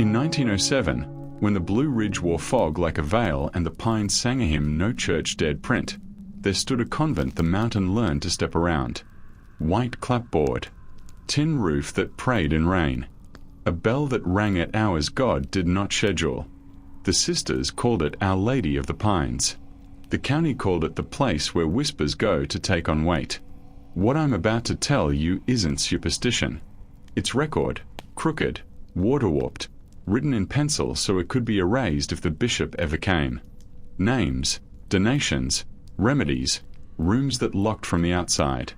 In 1907, when the Blue Ridge wore fog like a veil and the pines sang a hymn no church dared print, there stood a convent the mountain learned to step around. White clapboard, tin roof that prayed in rain, a bell that rang at hours God did not schedule. The sisters called it Our Lady of the Pines. The county called it the place where whispers go to take on weight. What I'm about to tell you isn't superstition. It's record, crooked, water-warped, written in pencil so it could be erased if the bishop ever came. Names, donations, remedies, rooms that locked from the outside.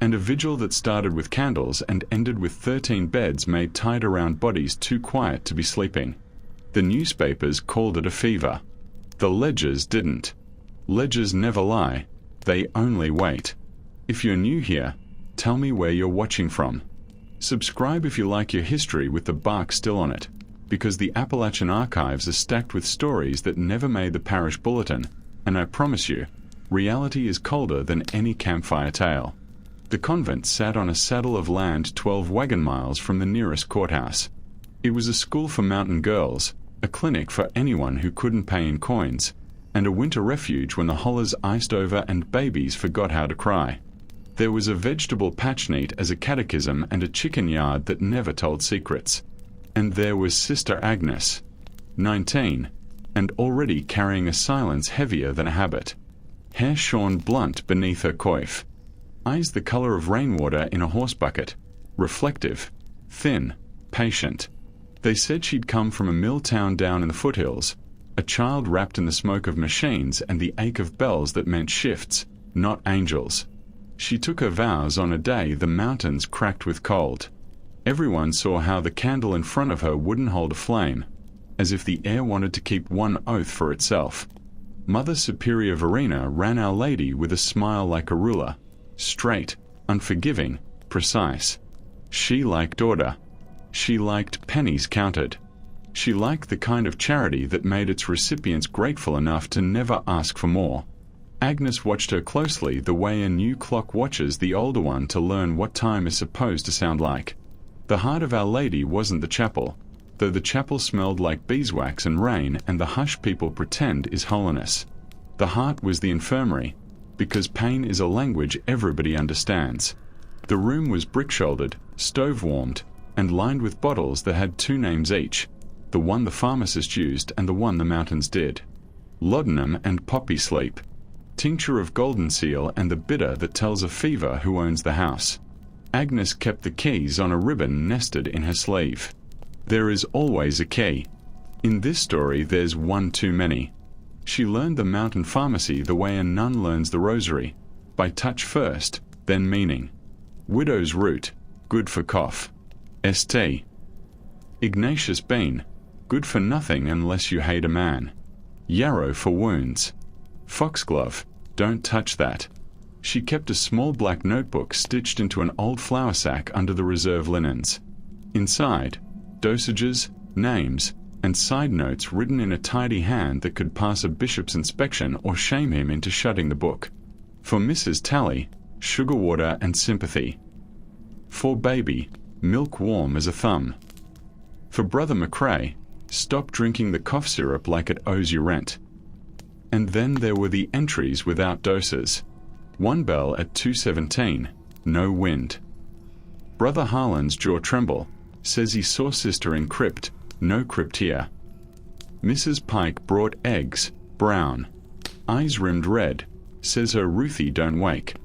And a vigil that started with candles and ended with 13 beds made tight around bodies too quiet to be sleeping. The newspapers called it a fever. The ledgers didn't. Ledgers never lie, they only wait. If you're new here, tell me where you're watching from. Subscribe if you like your history with the bark still on it, because the Appalachian archives are stacked with stories that never made the parish bulletin, and I promise you, reality is colder than any campfire tale. The convent sat on a saddle of land 12 wagon miles from the nearest courthouse. It was a school for mountain girls, a clinic for anyone who couldn't pay in coins, and a winter refuge when the hollers iced over and babies forgot how to cry. There was a vegetable patch neat as a catechism and a chicken yard that never told secrets. And there was Sister Agnes, 19, and already carrying a silence heavier than a habit. Hair shorn blunt beneath her coif. Eyes the color of rainwater in a horse bucket. Reflective, thin, patient. They said she'd come from a mill town down in the foothills, a child wrapped in the smoke of machines and the ache of bells that meant shifts, not angels. She took her vows on a day the mountains cracked with cold. Everyone saw how the candle in front of her wouldn't hold a flame, as if the air wanted to keep one oath for itself. Mother Superior Verena ran Our Lady with a smile like a ruler, straight, unforgiving, precise. She liked order. She liked pennies counted. She liked the kind of charity that made its recipients grateful enough to never ask for more. Agnes watched her closely the way a new clock watches the older one to learn what time is supposed to sound like. The heart of Our Lady wasn't the chapel, though the chapel smelled like beeswax and rain and the hush people pretend is holiness. The heart was the infirmary, because pain is a language everybody understands. The room was brick-shouldered, stove-warmed, and lined with bottles that had 2 names each, the one the pharmacist used and the one the mountains did. Laudanum and poppy sleep. Tincture of golden seal and the bitter that tells a fever who owns the house. Agnes kept the keys on a ribbon nested in her sleeve. There is always a key. In this story there's one too many. She learned the mountain pharmacy the way a nun learns the rosary, by touch first, then meaning. Widow's root, good for cough. St. Ignatius bean, good for nothing unless you hate a man. Yarrow for wounds. Foxglove, don't touch that. She kept a small black notebook stitched into an old flour sack under the reserve linens. Inside, dosages, names, and side notes written in a tidy hand that could pass a bishop's inspection or shame him into shutting the book. For Mrs. Tally, sugar water and sympathy. For baby, milk warm as a thumb. For Brother McRae, stop drinking the cough syrup like it owes you rent. And then there were the entries without doses. 1 bell at 2:17, no wind. Brother Harlan's jaw tremble, says he saw sister in crypt, no crypt here. Mrs. Pike brought eggs, brown. Eyes rimmed red, says her Ruthie don't wake.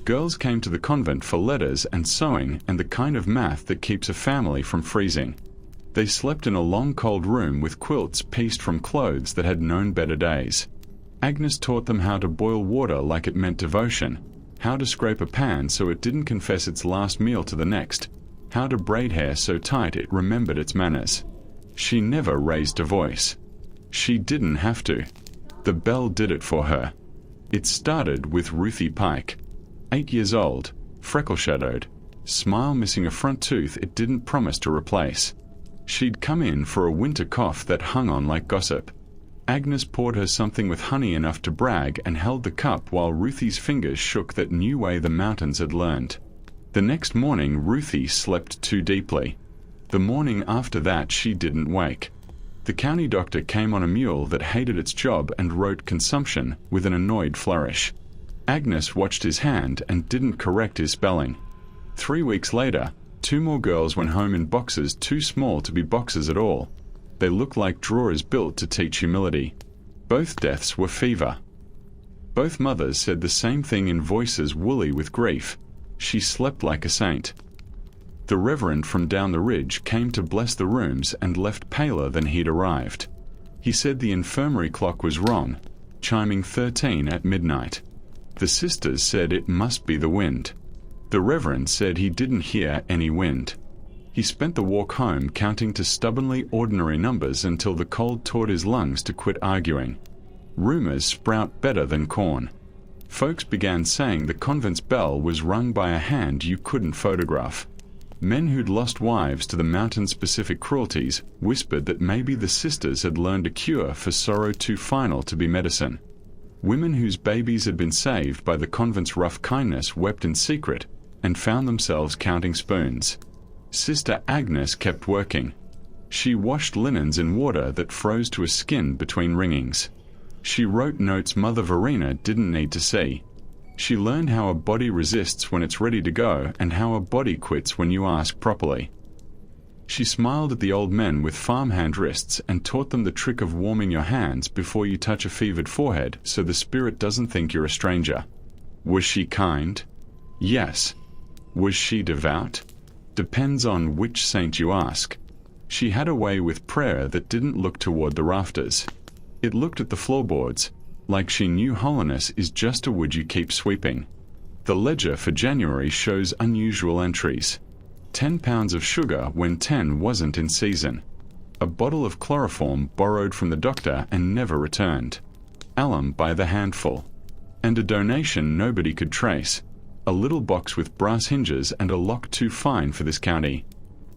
Girls came to the convent for letters and sewing and the kind of math that keeps a family from freezing. They slept in a long cold room with quilts pieced from clothes that had known better days. Agnes taught them how to boil water like it meant devotion, how to scrape a pan so it didn't confess its last meal to the next, how to braid hair so tight it remembered its manners. She never raised a voice. She didn't have to. The bell did it for her. It started with Ruthie Pike, 8 years old, freckle-shadowed, smile missing a front tooth it didn't promise to replace. She'd come in for a winter cough that hung on like gossip. Agnes poured her something with honey enough to brag and held the cup while Ruthie's fingers shook that new way the mountains had learned. The next morning Ruthie slept too deeply. The morning after that she didn't wake. The county doctor came on a mule that hated its job and wrote consumption with an annoyed flourish. Agnes watched his hand and didn't correct his spelling. 3 weeks later, 2 more girls went home in boxes too small to be boxes at all. They looked like drawers built to teach humility. Both deaths were fever. Both mothers said the same thing in voices woolly with grief. She slept like a saint. The reverend from down the ridge came to bless the rooms and left paler than he'd arrived. He said the infirmary clock was wrong, chiming 13 at midnight. The sisters said it must be the wind. The reverend said he didn't hear any wind. He spent the walk home counting to stubbornly ordinary numbers until the cold taught his lungs to quit arguing. Rumors sprout better than corn. Folks began saying the convent's bell was rung by a hand you couldn't photograph. Men who'd lost wives to the mountain-specific cruelties whispered that maybe the sisters had learned a cure for sorrow too final to be medicine. Women whose babies had been saved by the convent's rough kindness wept in secret and found themselves counting spoons. Sister Agnes kept working. She washed linens in water that froze to a skin between wringings. She wrote notes Mother Verena didn't need to see. She learned how a body resists when it's ready to go and how a body quits when you ask properly. She smiled at the old men with farmhand wrists and taught them the trick of warming your hands before you touch a fevered forehead so the spirit doesn't think you're a stranger. Was she kind? Yes. Was she devout? Depends on which saint you ask. She had a way with prayer that didn't look toward the rafters. It looked at the floorboards, like she knew holiness is just a wood you keep sweeping. The ledger for January shows unusual entries. 10 pounds of sugar when 10 wasn't in season. A bottle of chloroform borrowed from the doctor and never returned. Alum by the handful. And a donation nobody could trace. A little box with brass hinges and a lock too fine for this county.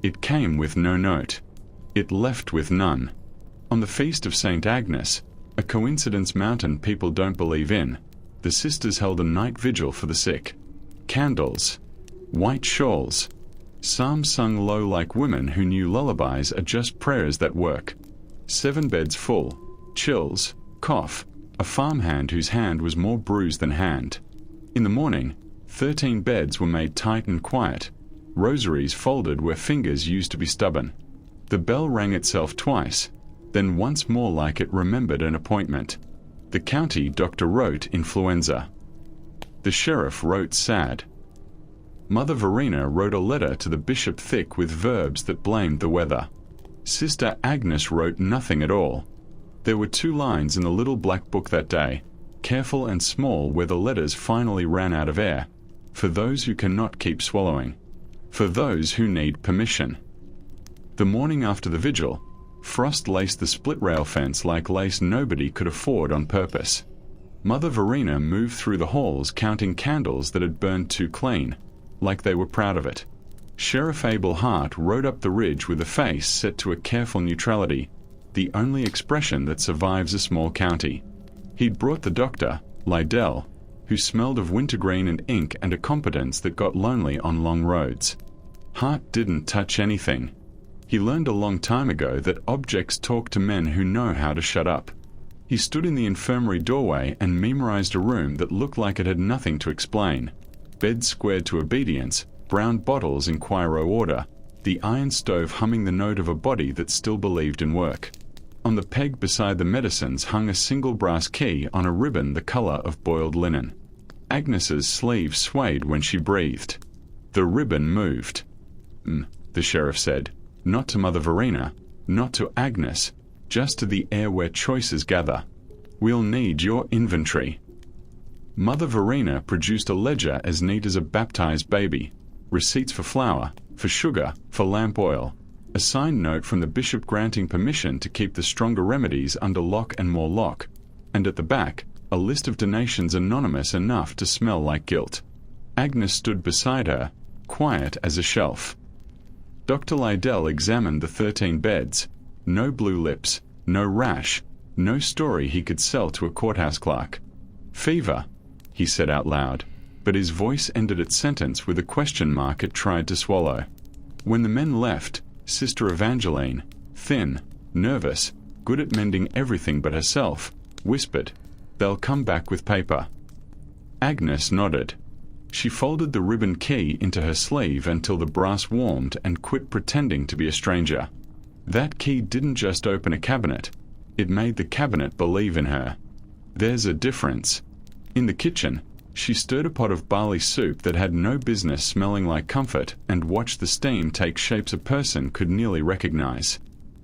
It came with no note. It left with none. On the feast of St. Agnes, a coincidence mountain people don't believe in, the sisters held a night vigil for the sick. Candles. White shawls. Psalms sung low like women who knew lullabies are just prayers that work. 7 beds full. Chills. Cough. A farmhand whose hand was more bruised than hand. In the morning, 13 beds were made tight and quiet. Rosaries folded where fingers used to be stubborn. The bell rang itself twice, then once more like it remembered an appointment. The county doctor wrote influenza. The sheriff wrote sad. Mother Verena wrote a letter to the bishop thick with verbs that blamed the weather. Sister Agnes wrote nothing at all. There were 2 lines in the little black book that day, careful and small where the letters finally ran out of air. For those who cannot keep swallowing. For those who need permission. The morning after the vigil, frost laced the split rail fence like lace nobody could afford on purpose. Mother Verena moved through the halls counting candles that had burned too clean, like they were proud of it. Sheriff Abel Hart rode up the ridge with a face set to a careful neutrality, the only expression that survives a small county. He'd brought the doctor, Liddell, who smelled of wintergreen and ink and a competence that got lonely on long roads. Hart didn't touch anything. He learned a long time ago that objects talk to men who know how to shut up. He stood in the infirmary doorway and memorized a room that looked like it had nothing to explain. Beds squared to obedience, brown bottles in Quiro order, the iron stove humming the note of a body that still believed in work. On the peg beside the medicines hung a single brass key on a ribbon the color of boiled linen. Agnes's sleeve swayed when she breathed. The ribbon moved. The sheriff said, not to Mother Verena, not to Agnes, just to the air where choices gather. We'll need your inventory. Mother Verena produced a ledger as neat as a baptized baby. Receipts for flour, for sugar, for lamp oil. A signed note from the bishop granting permission to keep the stronger remedies under lock and more lock. And at the back, a list of donations anonymous enough to smell like guilt. Agnes stood beside her, quiet as a shelf. Dr. Liddell examined the 13 beds. No blue lips, no rash, no story he could sell to a courthouse clerk. Fever, he said out loud, but his voice ended its sentence with a question mark it tried to swallow. When the men left, Sister Evangeline, thin, nervous, good at mending everything but herself, whispered, "They'll come back with paper." Agnes nodded. She folded the ribbon key into her sleeve until the brass warmed and quit pretending to be a stranger. That key didn't just open a cabinet. It made the cabinet believe in her. There's a difference. In the kitchen, she stirred a pot of barley soup that had no business smelling like comfort and watched the steam take shapes a person could nearly recognize.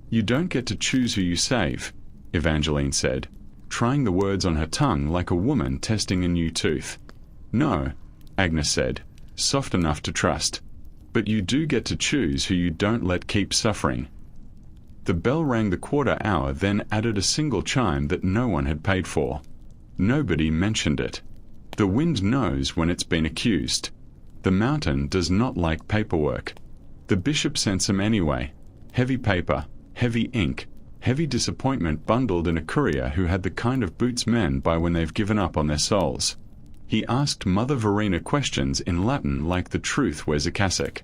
"You don't get to choose who you save," Evangeline said, trying the words on her tongue like a woman testing a new tooth. "No," Agnes said, soft enough to trust. "But you do get to choose who you don't let keep suffering." The bell rang the quarter hour, then added a single chime that no one had paid for. Nobody mentioned it. The wind knows when it's been accused. The mountain does not like paperwork. The bishop sent some anyway. Heavy paper, heavy ink, heavy disappointment bundled in a courier who had the kind of boots men buy when they've given up on their souls. He asked Mother Verena questions in Latin like the truth wears a cassock.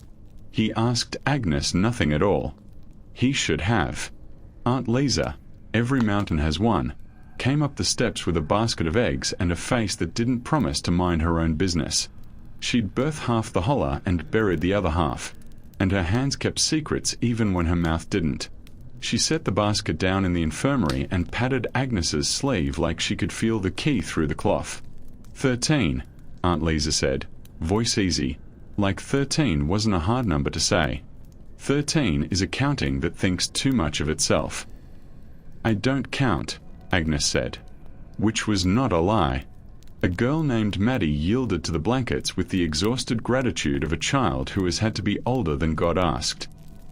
He asked Agnes nothing at all. He should have. Aunt Liza, every mountain has one, came up the steps with a basket of eggs and a face that didn't promise to mind her own business. She'd birthed half the holler and buried the other half, and her hands kept secrets even when her mouth didn't. She set the basket down in the infirmary and patted Agnes's sleeve like she could feel the key through the cloth. 13, Aunt Liza said, voice easy, like 13 wasn't a hard number to say. 13 is a counting that thinks too much of itself. "I don't count," Agnes said, which was not a lie. A girl named Maddie yielded to the blankets with the exhausted gratitude of a child who has had to be older than God asked.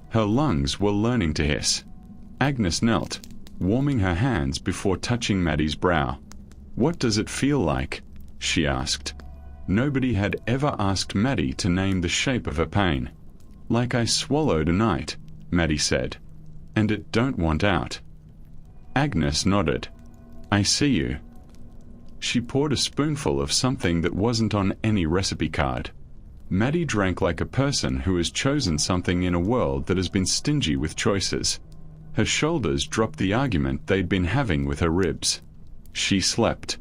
Her lungs were learning to hiss. Agnes knelt, warming her hands before touching Maddie's brow. "What does it feel like?" she asked. Nobody had ever asked Maddie to name the shape of her pain. "Like I swallowed a night," Maddie said, "and it don't want out." Agnes nodded. "I see you." She poured a spoonful of something that wasn't on any recipe card. Maddie drank like a person who has chosen something in a world that has been stingy with choices. Her shoulders dropped the argument they'd been having with her ribs. She slept.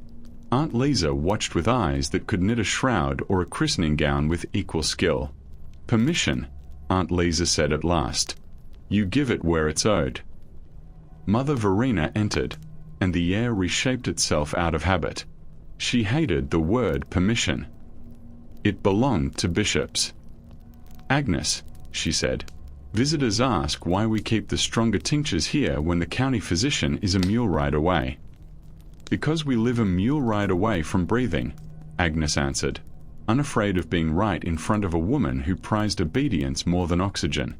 Aunt Liza watched with eyes that could knit a shroud or a christening gown with equal skill. "Permission," Aunt Liza said at last. "You give it where it's owed." Mother Verena entered, and the air reshaped itself out of habit. She hated the word permission. It belonged to bishops. "Agnes," she said, "visitors ask why we keep the stronger tinctures here when the county physician is a mule ride away." "Because we live a mule ride away from breathing," Agnes answered, unafraid of being right in front of a woman who prized obedience more than oxygen.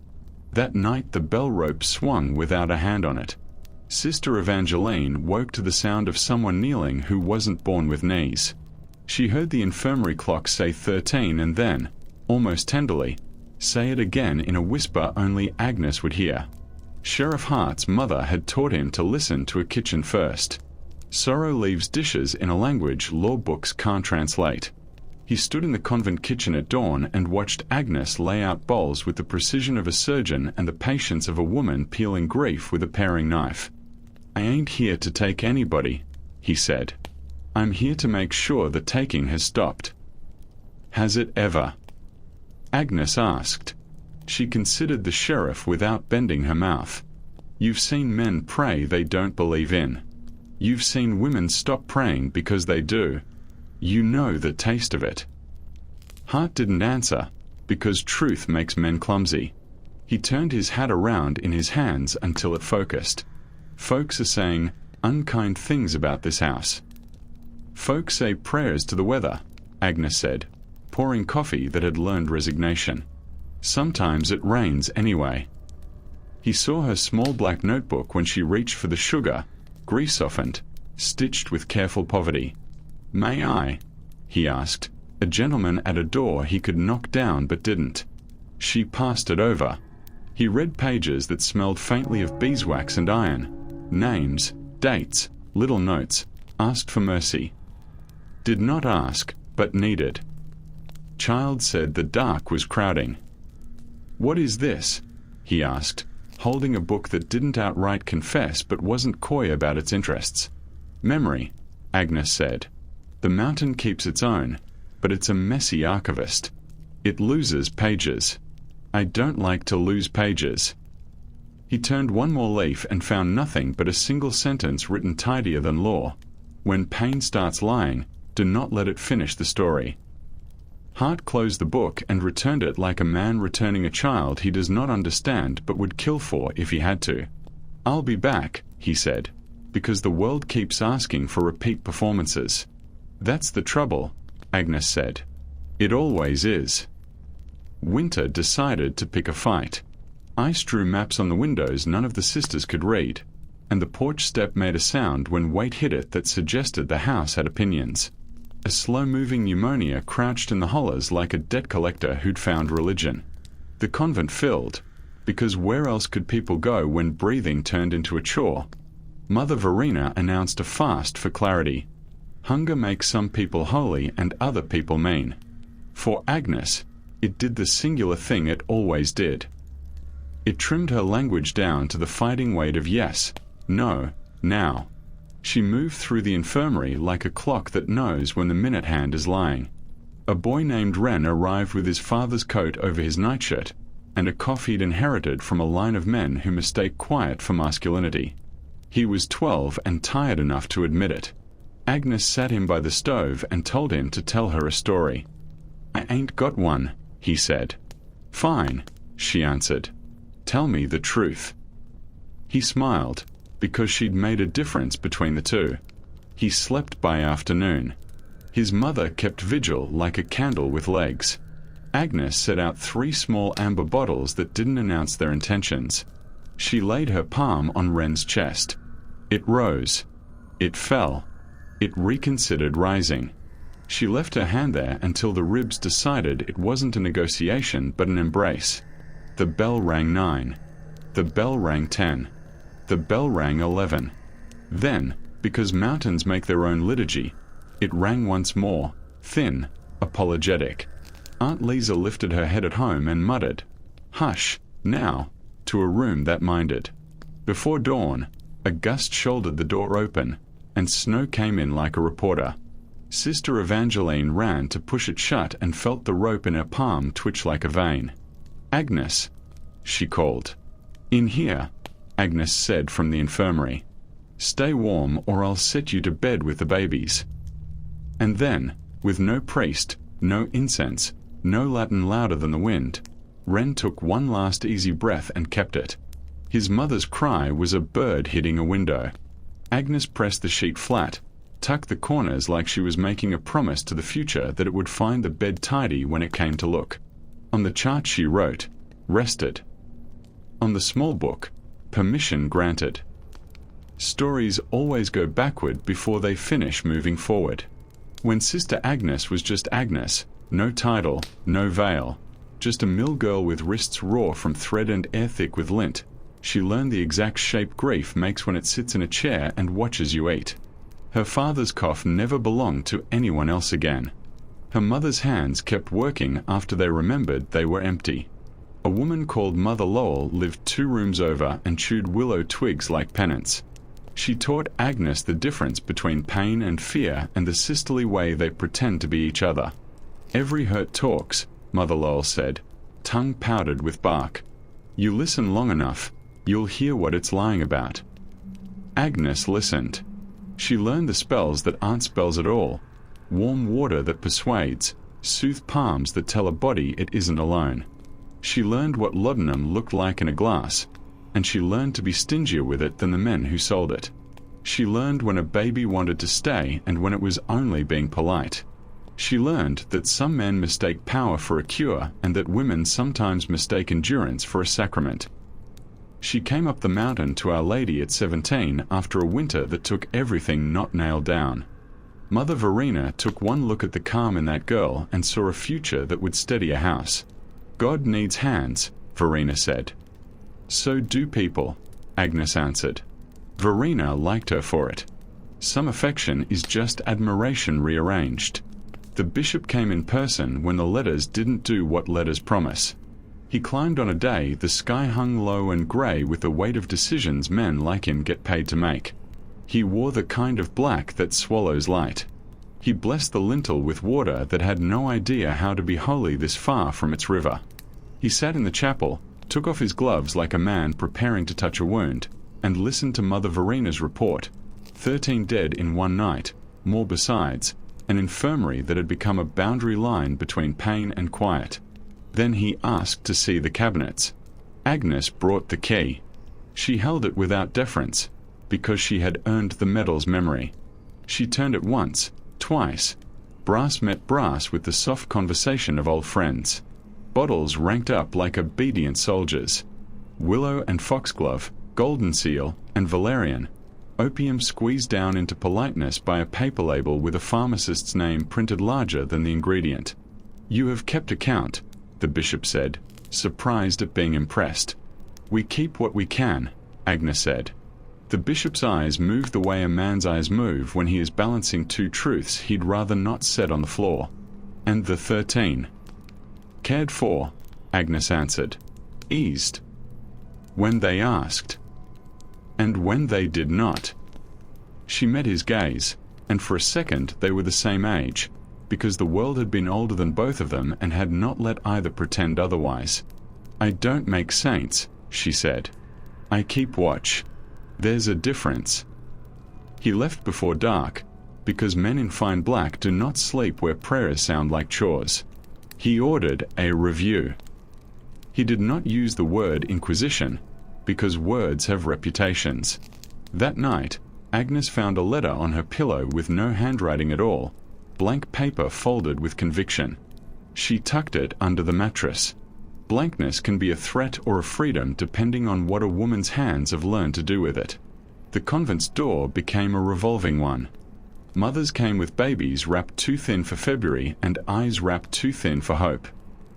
That night the bell rope swung without a hand on it. Sister Evangeline woke to the sound of someone kneeling who wasn't born with knees. She heard the infirmary clock say 13 and then, almost tenderly, say it again in a whisper only Agnes would hear. Sheriff Hart's mother had taught him to listen to a kitchen first. Sorrow leaves dishes in a language law books can't translate. He stood in the convent kitchen at dawn and watched Agnes lay out bowls with the precision of a surgeon and the patience of a woman peeling grief with a paring knife. "I ain't here to take anybody," he said. "I'm here to make sure the taking has stopped." "Has it ever?" Agnes asked. She considered the sheriff without bending her mouth. "You've seen men pray they don't believe in. You've seen women stop praying because they do. You know the taste of it." Hart didn't answer, because truth makes men clumsy. He turned his hat around in his hands until it focused. "Folks are saying unkind things about this house." "Folks say prayers to the weather," Agnes said, pouring coffee that had learned resignation. "Sometimes it rains anyway." He saw her small black notebook when she reached for the sugar, grease-softened, stitched with careful poverty. "May I?" he asked, a gentleman at a door he could knock down but didn't. She passed it over. He read pages that smelled faintly of beeswax and iron. Names, dates, little notes, asked for mercy. Did not ask, but needed. Child said the dark was crowding. "What is this?" he asked, holding a book that didn't outright confess but wasn't coy about its interests. Memory, Agnes said. The mountain keeps its own, but it's a messy archivist. It loses pages. I don't like to lose pages. He turned one more leaf and found nothing but a single sentence written tidier than law. When pain starts lying, do not let it finish the story. Hart closed the book and returned it like a man returning a child he does not understand but would kill for if he had to. I'll be back, he said, because the world keeps asking for repeat performances. That's the trouble, Agnes said. It always is. Winter decided to pick a fight. Ice drew maps on the windows none of the sisters could read, and the porch step made a sound when weight hit it that suggested the house had opinions. A slow-moving pneumonia crouched in the hollers like a debt collector who'd found religion. The convent filled, because where else could people go when breathing turned into a chore? Mother Verena announced a fast for clarity. Hunger makes some people holy and other people mean. For Agnes, it did the singular thing it always did. It trimmed her language down to the fighting weight of yes, no, now. She moved through the infirmary like a clock that knows when the minute hand is lying. A boy named Wren arrived with his father's coat over his nightshirt, and a cough he'd inherited from a line of men who mistake quiet for masculinity. He was 12 and tired enough to admit it. Agnes sat him by the stove and told him to tell her a story. I ain't got one, he said. Fine, she answered. Tell me the truth. He smiled, because she'd made a difference between the two. He slept by afternoon. His mother kept vigil like a candle with legs. Agnes set out 3 small amber bottles that didn't announce their intentions. She laid her palm on Wren's chest. It rose. It fell. It reconsidered rising. She left her hand there until the ribs decided it wasn't a negotiation but an embrace. The bell rang 9. The bell rang 10. The bell rang 11. Then, because mountains make their own liturgy, it rang once more, thin, apologetic. Aunt Liza lifted her head at home and muttered, "Hush, now," to a room that minded. Before dawn, a gust shouldered the door open, and Snow came in like a reporter. Sister Evangeline ran to push it shut and felt the rope in her palm twitch like a vein. "Agnes," she called. "In here," Agnes said from the infirmary. "Stay warm or I'll set you to bed with the babies." And then, with no priest, no incense, no Latin louder than the wind, Wren took one last easy breath and kept it. His mother's cry was a bird hitting a window. Agnes pressed the sheet flat, tucked the corners like she was making a promise to the future that it would find the bed tidy when it came to look. On the chart she wrote, "Rested." On the small book, "Permission granted." Stories always go backward before they finish moving forward. When Sister Agnes was just Agnes, no title, no veil, just a mill girl with wrists raw from thread and air thick with lint, she learned the exact shape grief makes when it sits in a chair and watches you eat. Her father's cough never belonged to anyone else again. Her mother's hands kept working after they remembered they were empty. A woman called Mother Lowell lived 2 rooms over and chewed willow twigs like penance. She taught Agnes the difference between pain and fear and the sisterly way they pretend to be each other. "Every hurt talks," Mother Lowell said, tongue powdered with bark. "You listen long enough, you'll hear what it's lying about." Agnes listened. She learned the spells that aren't spells at all. Warm water that persuades, soothed palms that tell a body it isn't alone. She learned what laudanum looked like in a glass, and she learned to be stingier with it than the men who sold it. She learned when a baby wanted to stay and when it was only being polite. She learned that some men mistake power for a cure and that women sometimes mistake endurance for a sacrament. She came up the mountain to Our Lady at 17 after a winter that took everything not nailed down. Mother Verena took one look at the calm in that girl and saw a future that would steady a house. "God needs hands," Verena said. "So do people," Agnes answered. Verena liked her for it. Some affection is just admiration rearranged. The bishop came in person when the letters didn't do what letters promise. He climbed on a day the sky hung low and grey with the weight of decisions men like him get paid to make. He wore the kind of black that swallows light. He blessed the lintel with water that had no idea how to be holy this far from its river. He sat in the chapel, took off his gloves like a man preparing to touch a wound, and listened to Mother Verena's report. 13 dead in one night, more besides, an infirmary that had become a boundary line between pain and quiet. Then he asked to see the cabinets. Agnes brought the key. She held it without deference, because she had earned the medal's memory. She turned it once, twice. Brass met brass with the soft conversation of old friends. Bottles ranked up like obedient soldiers. Willow and foxglove, golden seal and valerian. Opium squeezed down into politeness by a paper label with a pharmacist's name printed larger than the ingredient. "You have kept account," the bishop said, surprised at being impressed. "We keep what we can," Agnes said. The bishop's eyes moved the way a man's eyes move when he is balancing two truths he'd rather not set on the floor. "And the 13? "Cared for," Agnes answered. "Eased." "When they asked." "And when they did not." She met his gaze, and for a second they were the same age, because the world had been older than both of them and had not let either pretend otherwise. "I don't make saints," she said. "I keep watch. There's a difference." He left before dark, because men in fine black do not sleep where prayers sound like chores. He ordered a review. He did not use the word inquisition, because words have reputations. That night, Agnes found a letter on her pillow with no handwriting at all, blank paper folded with conviction. She tucked it under the mattress. Blankness can be a threat or a freedom depending on what a woman's hands have learned to do with it. The convent's door became a revolving one. Mothers came with babies wrapped too thin for February and eyes wrapped too thin for hope.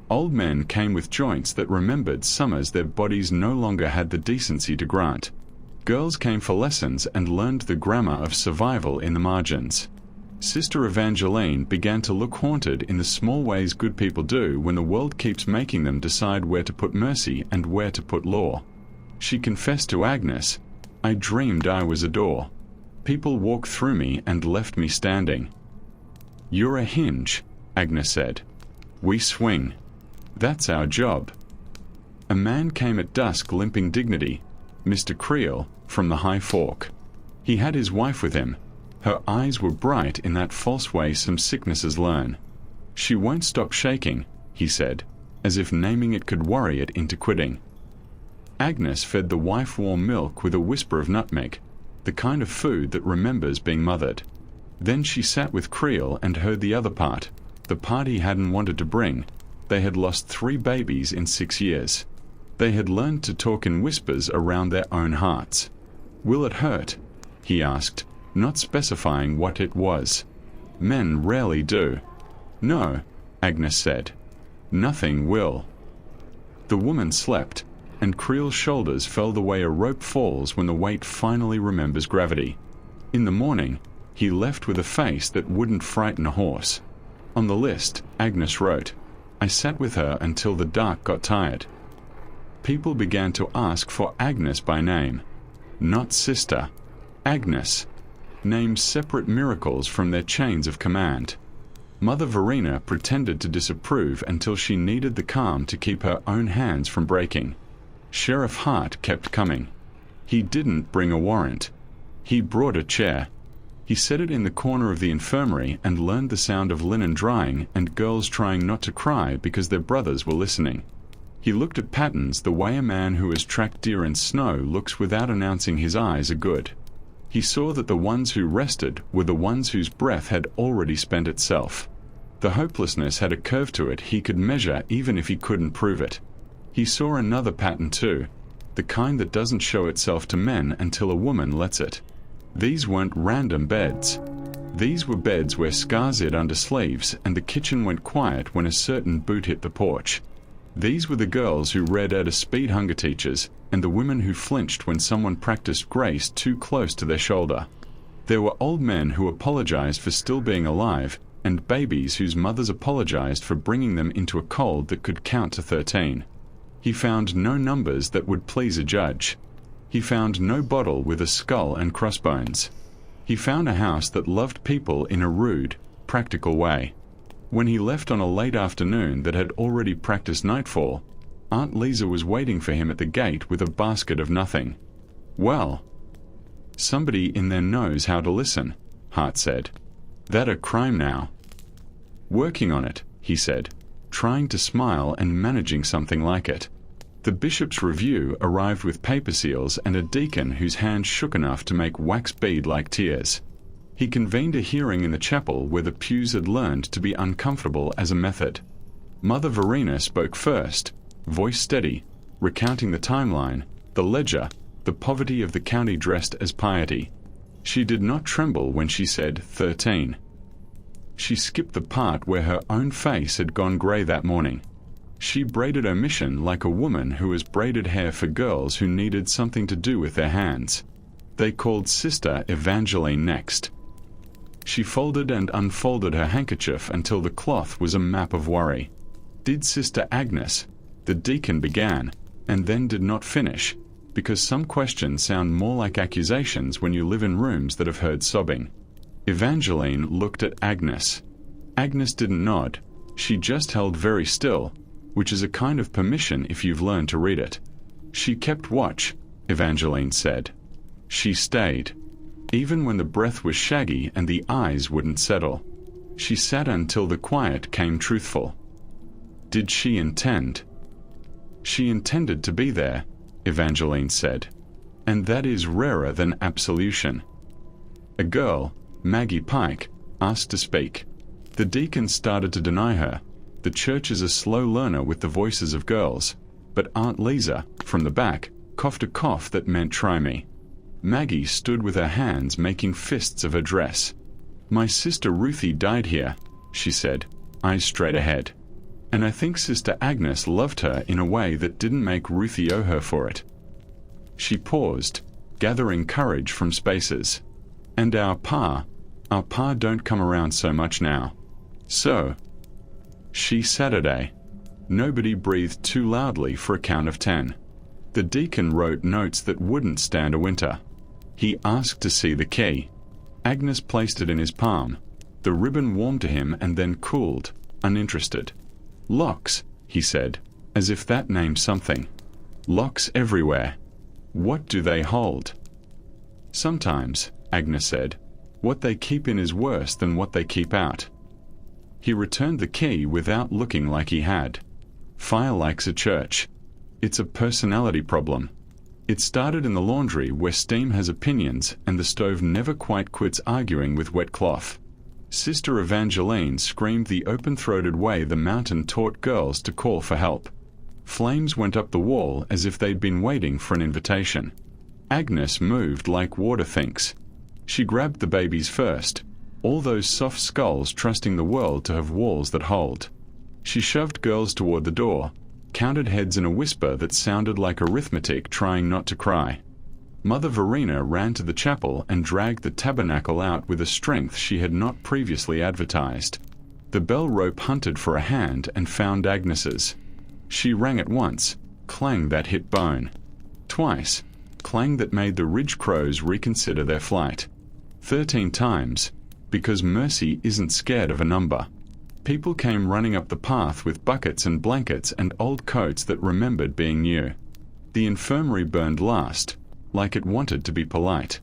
Old men came with joints that remembered summers their bodies no longer had the decency to grant. Girls came for lessons and learned the grammar of survival in the margins. Sister Evangeline began to look haunted in the small ways good people do when the world keeps making them decide where to put mercy and where to put law. She confessed to Agnes, "I dreamed I was a door. People walked through me and left me standing." "You're a hinge," Agnes said. "We swing. That's our job." A man came at dusk limping dignity, Mr. Creel, from the High Fork. He had his wife with him. Her eyes were bright in that false way some sicknesses learn. "She won't stop shaking," he said, as if naming it could worry it into quitting. Agnes fed the wife warm milk with a whisper of nutmeg, the kind of food that remembers being mothered. Then she sat with Creel and heard the other part, the part he hadn't wanted to bring. They had lost 3 babies in 6 years. They had learned to talk in whispers around their own hearts. "Will it hurt?" he asked, not specifying what it was. Men rarely do. "No," Agnes said. "Nothing will." The woman slept, and Creel's shoulders fell the way a rope falls when the weight finally remembers gravity. In the morning, he left with a face that wouldn't frighten a horse. On the list, Agnes wrote, "I sat with her until the dark got tired." People began to ask for Agnes by name. Not sister. Agnes. Names separate miracles from their chains of command. Mother Verena pretended to disapprove until she needed the calm to keep her own hands from breaking. Sheriff Hart kept coming. He didn't bring a warrant. He brought a chair. He set it in the corner of the infirmary and learned the sound of linen drying and girls trying not to cry because their brothers were listening. He looked at patterns the way a man who has tracked deer in snow looks without announcing his eyes are good. He saw that the ones who rested were the ones whose breath had already spent itself. The hopelessness had a curve to it he could measure even if he couldn't prove it. He saw another pattern too, the kind that doesn't show itself to men until a woman lets it. These weren't random beds. These were beds where scars hid under sleeves and the kitchen went quiet when a certain boot hit the porch. These were the girls who read at a speed hunger teacher's and the women who flinched when someone practiced grace too close to their shoulder. There were old men who apologized for still being alive and babies whose mothers apologized for bringing them into a cold that could count to 13. He found no numbers that would please a judge. He found no bottle with a skull and crossbones. He found a house that loved people in a rude, practical way. When he left on a late afternoon that had already practiced nightfall, Aunt Liza was waiting for him at the gate with a basket of nothing. Well, somebody in there knows how to listen, Hart said. That a crime now. Working on it, he said, trying to smile and managing something like it. The bishop's review arrived with paper seals and a deacon whose hand shook enough to make wax bead like tears. He convened a hearing in the chapel where the pews had learned to be uncomfortable as a method. Mother Verena spoke first, voice steady, recounting the timeline, the ledger, the poverty of the county dressed as piety. She did not tremble when she said 13. She skipped the part where her own face had gone grey that morning. She braided her mission like a woman who has braided hair for girls who needed something to do with their hands. They called Sister Evangeline next. She folded and unfolded her handkerchief until the cloth was a map of worry. Did Sister Agnes, the deacon began, and then did not finish, because some questions sound more like accusations when you live in rooms that have heard sobbing. Evangeline looked at Agnes. Agnes didn't nod. She just held very still, which is a kind of permission if you've learned to read it. She kept watch, Evangeline said. She stayed, even when the breath was shaggy and the eyes wouldn't settle. She sat until the quiet came truthful. Did she intend? She intended to be there, Evangeline said, and that is rarer than absolution. A girl, Maggie Pike, asked to speak. The deacon started to deny her. The church is a slow learner with the voices of girls, but Aunt Liza, from the back, coughed a cough that meant try me. Maggie stood with her hands making fists of her dress. My sister Ruthie died here, she said, eyes straight ahead. And I think Sister Agnes loved her in a way that didn't make Ruthie owe her for it. She paused, gathering courage from spaces. And our pa don't come around so much now. So, she Saturday. Nobody breathed too loudly for a count of 10. The deacon wrote notes that wouldn't stand a winter. He asked to see the key. Agnes placed it in his palm. The ribbon warmed to him and then cooled, uninterested. Locks, he said, as if that named something. Locks everywhere. What do they hold? Sometimes, Agnes said, what they keep in is worse than what they keep out. He returned the key without looking like he had. Fire likes a church. It's a personality problem. It started in the laundry where steam has opinions and the stove never quite quits arguing with wet cloth. Sister Evangeline screamed the open-throated way the mountain taught girls to call for help. Flames went up the wall as if they'd been waiting for an invitation. Agnes moved like water thinks. She grabbed the babies first, all those soft skulls trusting the world to have walls that hold. She shoved girls toward the door, counted heads in a whisper that sounded like arithmetic trying not to cry. Mother Verena ran to the chapel and dragged the tabernacle out with a strength she had not previously advertised. The bell rope hunted for a hand and found Agnes's. She rang it once, clang that hit bone. Twice, clang that made the ridge crows reconsider their flight. 13 times, because mercy isn't scared of a number. People came running up the path with buckets and blankets and old coats that remembered being new. The infirmary burned last, like it wanted to be polite.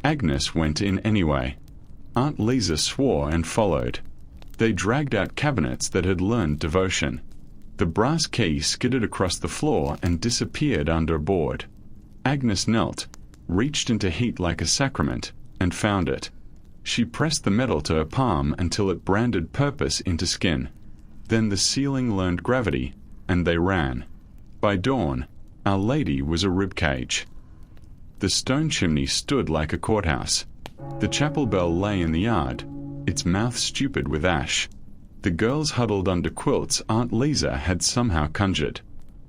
Agnes went in anyway. Aunt Liza swore and followed. They dragged out cabinets that had learned devotion. The brass key skidded across the floor and disappeared under a board. Agnes knelt, reached into heat like a sacrament, and found it. She pressed the metal to her palm until it branded purpose into skin. Then the ceiling learned gravity, and they ran. By dawn, Our Lady was a ribcage. The stone chimney stood like a courthouse. The chapel bell lay in the yard, its mouth stupid with ash. The girls huddled under quilts Aunt Liza had somehow conjured.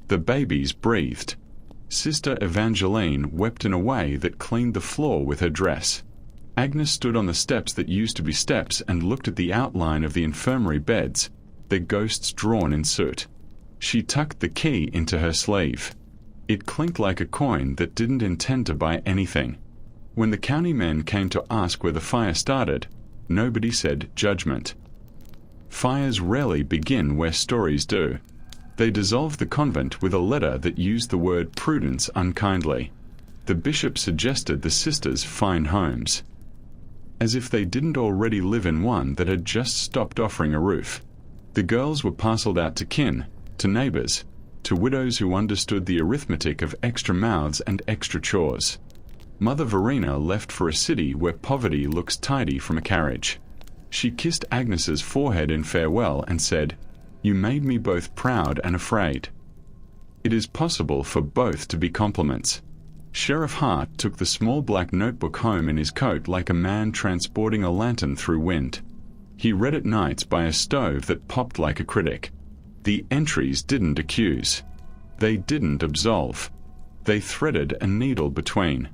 The babies breathed. Sister Evangeline wept in a way that cleaned the floor with her dress. Agnes stood on the steps that used to be steps and looked at the outline of the infirmary beds, their ghosts drawn in soot. She tucked the key into her sleeve. It clinked like a coin that didn't intend to buy anything. When the county men came to ask where the fire started, nobody said judgment. Fires rarely begin where stories do. They dissolved the convent with a letter that used the word prudence unkindly. The bishop suggested the sisters find homes, as if they didn't already live in one that had just stopped offering a roof. The girls were parceled out to kin, to neighbors, to widows who understood the arithmetic of extra mouths and extra chores. Mother Verena left for a city where poverty looks tidy from a carriage. She kissed Agnes's forehead in farewell and said, "You made me both proud and afraid." It is possible for both to be compliments. Sheriff Hart took the small black notebook home in his coat like a man transporting a lantern through wind. He read at nights by a stove that popped like a critic. The entries didn't accuse. They didn't absolve. They threaded a needle between.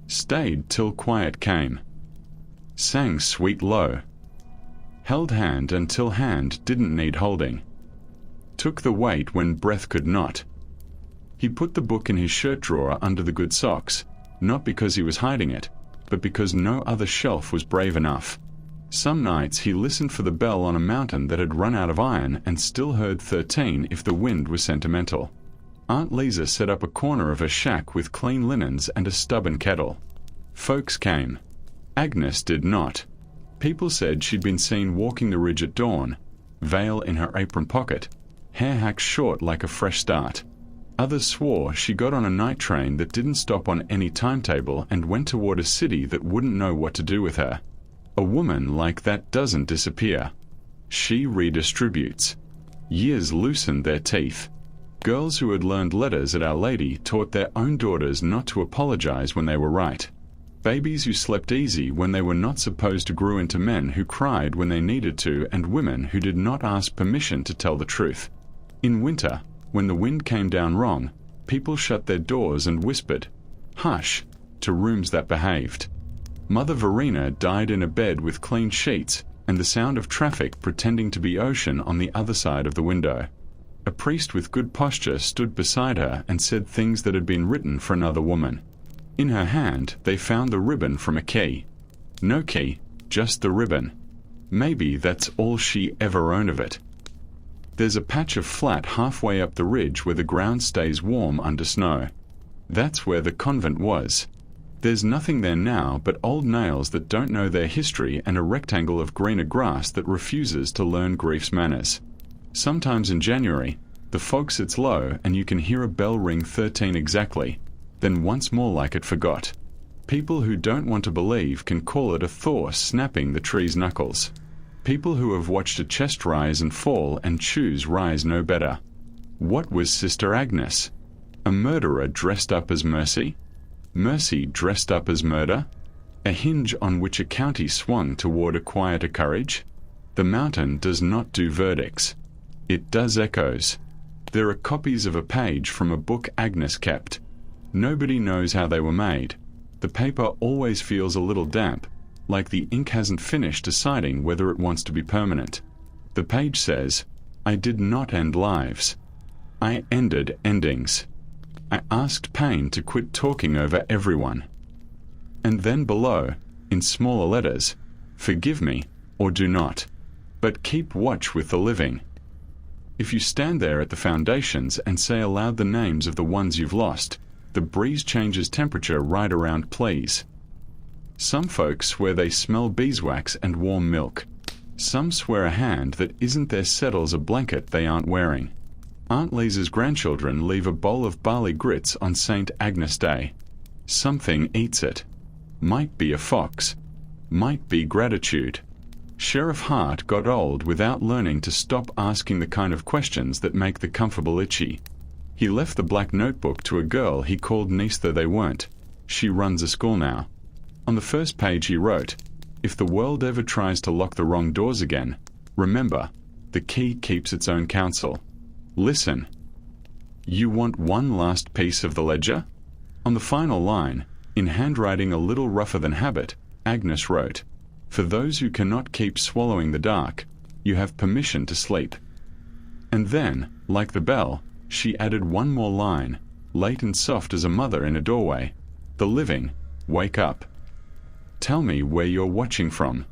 Stayed till quiet came. Sang sweet low. Held hand until hand didn't need holding. Took the weight when breath could not. He put the book in his shirt drawer under the good socks, not because he was hiding it, but because no other shelf was brave enough. Some nights he listened for the bell on a mountain that had run out of iron and still heard 13 if the wind was sentimental. Aunt Liza set up a corner of her shack with clean linens and a stubborn kettle. Folks came. Agnes did not. People said she'd been seen walking the ridge at dawn, veil in her apron pocket, hair hacked short like a fresh start. Others swore she got on a night train that didn't stop on any timetable and went toward a city that wouldn't know what to do with her. A woman like that doesn't disappear. She redistributes. Years loosened their teeth. Girls who had learned letters at Our Lady taught their own daughters not to apologize when they were right. Babies who slept easy when they were not supposed to grew into men who cried when they needed to, and women who did not ask permission to tell the truth. In winter, when the wind came down wrong, people shut their doors and whispered, "Hush," to rooms that behaved. Mother Verena died in a bed with clean sheets and the sound of traffic pretending to be ocean on the other side of the window. A priest with good posture stood beside her and said things that had been written for another woman. In her hand, they found the ribbon from a key. No key, just the ribbon. Maybe that's all she ever owned of it. There's a patch of flat halfway up the ridge where the ground stays warm under snow. That's where the convent was. There's nothing there now but old nails that don't know their history and a rectangle of greener grass that refuses to learn grief's manners. Sometimes in January, the fog sits low and you can hear a bell ring 13 exactly, then once more like it forgot. People who don't want to believe can call it a Thor snapping the tree's knuckles. People who have watched a chest rise and fall and choose rise no better. What was Sister Agnes? A murderer dressed up as mercy? Mercy dressed up as murder? A hinge on which a county swung toward a quieter courage? The mountain does not do verdicts. It does echoes. There are copies of a page from a book Agnes kept. Nobody knows how they were made. The paper always feels a little damp, like the ink hasn't finished deciding whether it wants to be permanent. The page says, "I did not end lives. I ended endings. I asked pain to quit talking over everyone." And then below, in smaller letters, "Forgive me, or do not. But keep watch with the living." If you stand there at the foundations and say aloud the names of the ones you've lost, the breeze changes temperature right around please. Some folks swear they smell beeswax and warm milk. Some swear a hand that isn't there settles a blanket they aren't wearing. Aunt Liza's grandchildren leave a bowl of barley grits on St. Agnes Day. Something eats it. Might be a fox. Might be gratitude. Sheriff Hart got old without learning to stop asking the kind of questions that make the comfortable itchy. He left the black notebook to a girl he called niece though they weren't. She runs a school now. On the first page he wrote, "If the world ever tries to lock the wrong doors again, remember, the key keeps its own counsel. Listen. You want one last piece of the ledger?" On the final line, in handwriting a little rougher than habit, Agnes wrote, "For those who cannot keep swallowing the dark, you have permission to sleep." And then, like the bell, she added one more line, late and soft as a mother in a doorway. The living, wake up. Tell me where you're watching from.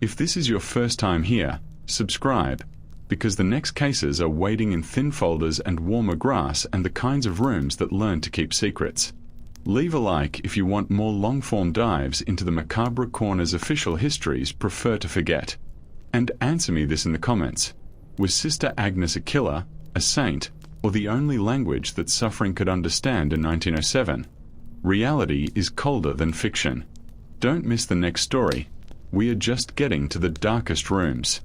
If this is your first time here, subscribe, because the next cases are waiting in thin folders and warmer grass and the kinds of rooms that learn to keep secrets. Leave a like if you want more long-form dives into the Macabre Corner's official histories prefer to forget. And answer me this in the comments. Was Sister Agnes a killer, a saint, or the only language that suffering could understand in 1907? Reality is colder than fiction. Don't miss the next story. We are just getting to the darkest rooms.